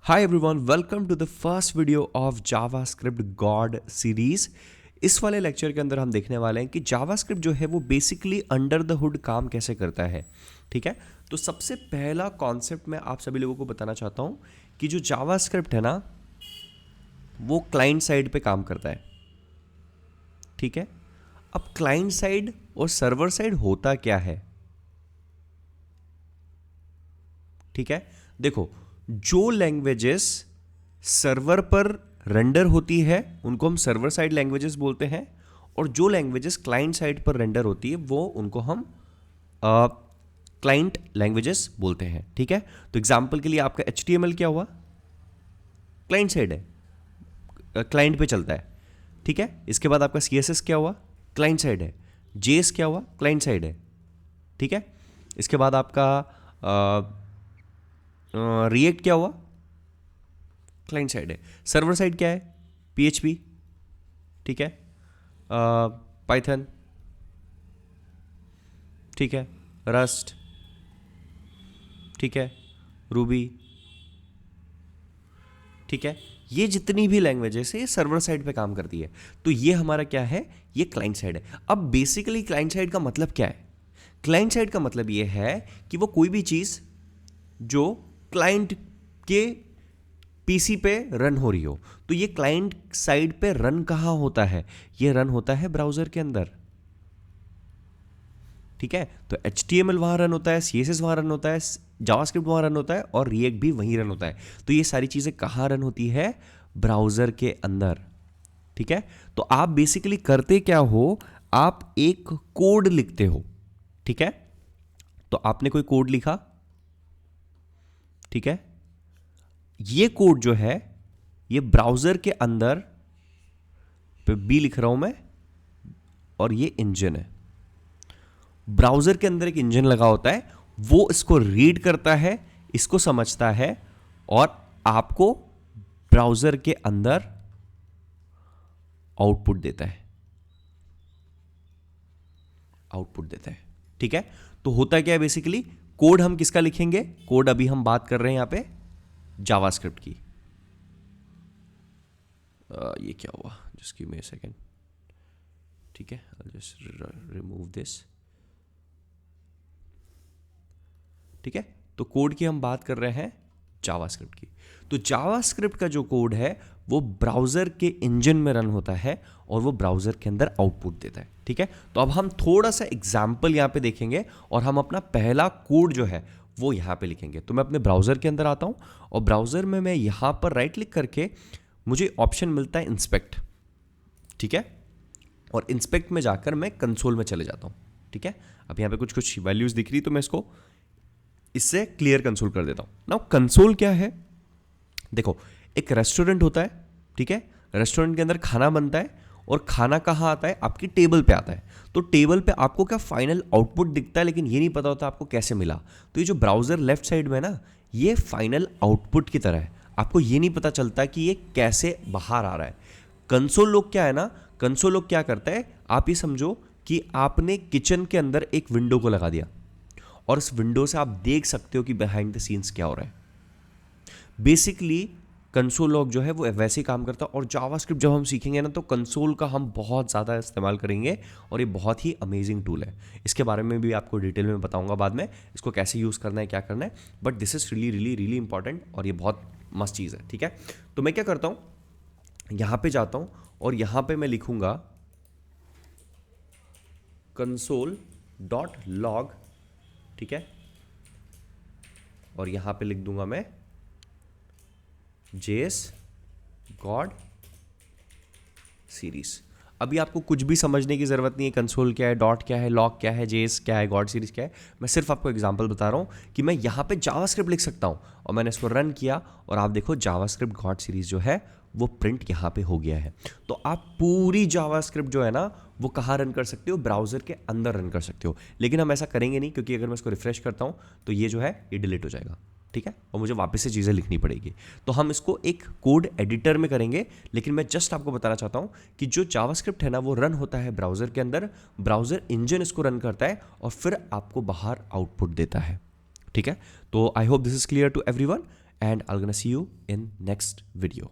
Hi everyone, welcome to the first video of JavaScript God series. इस वाले lecture के अंदर हम देखने वाले हैं कि जावास्क्रिप्ट जो है वो बेसिकली अंडर द हुड काम कैसे करता है। ठीक है, तो सबसे पहला कॉन्सेप्ट मैं आप सभी लोगों को बताना चाहता हूँ कि जो जावास्क्रिप्ट है ना वो क्लाइंट साइड पे काम करता है। ठीक है, अब क्लाइंट साइड और सर्वर साइड होता क्या है। ठीक है, देखो जो लैंग्वेजेस सर्वर पर रेंडर होती है उनको हम सर्वर साइड लैंग्वेजेस बोलते हैं, और जो लैंग्वेजेस क्लाइंट साइड पर रेंडर होती है वो उनको हम क्लाइंट लैंग्वेजेस बोलते हैं। ठीक है, तो एग्जांपल के लिए आपका HTML क्या हुआ, क्लाइंट साइड है, क्लाइंट पे चलता है। ठीक है, इसके बाद आपका CSS क्या हुआ, क्लाइंट साइड है। JS क्या हुआ, क्लाइंट साइड है। ठीक है, इसके बाद आपका रिएक्ट क्या हुआ, क्लाइंट साइड है। सर्वर साइड क्या है, PHP। ठीक है, पाइथन। ठीक है, रस्ट। ठीक है, रूबी। ठीक है, ये जितनी भी लैंग्वेजेस है ये सर्वर साइड पे काम करती है। तो ये हमारा क्या है, ये क्लाइंट साइड है। अब बेसिकली क्लाइंट साइड का मतलब क्या है, क्लाइंट साइड का मतलब ये है कि वो कोई भी चीज़ जो क्लाइंट के पीसी पे रन हो रही हो, तो ये क्लाइंट साइड पे रन कहाँ होता है, ये रन होता है ब्राउज़र के अंदर। ठीक है, तो HTML वहाँ रन होता है, CSS वहाँ रन होता है, जावास्क्रिप्ट वहाँ रन होता है, और रिएक्ट भी वहीं रन होता है। तो ये सारी चीज़ें कहाँ रन होती है, ब्राउज़र के अंदर। ठीक है, तो आप बेसिकली करते क्या हो, आप एक कोड लिखते हो। ठीक है, तो आपने कोई कोड लिखा। ठीक है, ये कोड जो है ये ब्राउज़र के अंदर पे बी लिख रहा हूं मैं, और ये इंजन है। ब्राउज़र के अंदर एक इंजन लगा होता है, वो इसको रीड करता है, इसको समझता है, और आपको ब्राउज़र के अंदर आउटपुट देता है। ठीक है, तो होता क्या है बेसिकली, कोड हम किसका लिखेंगे, कोड अभी हम बात कर रहे हैं यहां पे जावास्क्रिप्ट की। ये क्या हुआ, just give me a second. ठीक है, I'll just remove this। ठीक है, तो कोड की हम बात कर रहे हैं जावास्क्रिप्ट की। तो जावास्क्रिप्ट का जो कोड है वो ब्राउज़र के इंजन में रन होता है, और वो ब्राउज़र के अंदर आउटपुट देता है। ठीक है, तो अब हम थोड़ा सा एग्जाम्पल यहाँ पे देखेंगे, और हम अपना पहला कोड जो है वो यहाँ पे लिखेंगे। तो मैं अपने ब्राउज़र के अंदर आता हूँ, और ब्राउज़र में मैं यहाँ पर राइट क्लिक करके मुझे ऑप्शन मिलता है इंस्पेक्ट। ठीक है, और इंस्पेक्ट में जाकर मैं कंसोल में चले जाता हूँ। ठीक है, अब यहाँ पे कुछ कुछ वैल्यूज़ दिख रही, तो मैं इसको इससे क्लियर कंसोल कर देता हूँ। नाउ कंसोल क्या है, देखो एक रेस्टोरेंट होता है। ठीक है, रेस्टोरेंट के अंदर खाना बनता है, और खाना कहाँ आता है, आपकी टेबल पे आता है। तो टेबल पे आपको क्या फाइनल आउटपुट दिखता है, लेकिन ये नहीं पता होता आपको कैसे मिला। तो ये जो ब्राउज़र लेफ्ट साइड में है ना, ये फाइनल आउटपुट की तरह है, आपको ये नहीं पता चलता कि ये कैसे बाहर आ रहा है। कंसोल लोग क्या है ना, कंसोल लोग क्या करता है, आप ये समझो कि आपने किचन के अंदर एक विंडो को लगा दिया, और इस विंडो से आप देख सकते हो कि बिहाइंड द सीन्स क्या हो रहा है। बेसिकली कंसोल लॉग जो है वो वैसे ही काम करता है। और जावास्क्रिप्ट जब हम सीखेंगे ना, तो कंसोल का हम बहुत ज़्यादा इस्तेमाल करेंगे, और ये बहुत ही अमेजिंग टूल है। इसके बारे में भी आपको डिटेल में बताऊंगा बाद में, इसको कैसे यूज़ करना है, क्या करना है। But this is really really really important, और ये बहुत मस्त चीज़ है। ठीक है, तो मैं क्या करता हूँ, यहाँ पे जाता हूँ, और यहाँ पे मैं लिखूँगा console.log। ठीक है, और यहां पे लिख दूंगा मैं JS God सीरीज। अभी आपको कुछ भी समझने की जरूरत नहीं है, कंसोल क्या है, डॉट क्या है, लॉग क्या है, JS क्या है, गॉड सीरीज क्या है। मैं सिर्फ आपको एग्जांपल बता रहा हूं कि मैं यहां पे जावास्क्रिप्ट लिख सकता हूं, और मैंने इसको रन किया, और आप देखो जावास्क्रिप्ट गॉड सीरीज जो है वो प्रिंट यहां पे हो गया है। तो आप पूरी जावास्क्रिप्ट जो है ना वो कहाँ रन कर सकते हो, ब्राउजर के अंदर रन कर सकते हो। लेकिन हम ऐसा करेंगे नहीं, क्योंकि अगर मैं इसको रिफ्रेश करता हूँ तो ये जो है ये डिलीट हो जाएगा। ठीक है, और मुझे वापस से चीज़ें लिखनी पड़ेगी। तो हम इसको एक कोड एडिटर में करेंगे, लेकिन मैं जस्ट आपको बताना चाहता हूँ कि जो जावास्क्रिप्ट है ना वो रन होता है ब्राउज़र के अंदर, ब्राउज़र इंजन इसको रन करता है, और फिर आपको बाहर आउटपुट देता है। ठीक है, तो I hope this is clear to everyone, and I'll gonna see you in next video.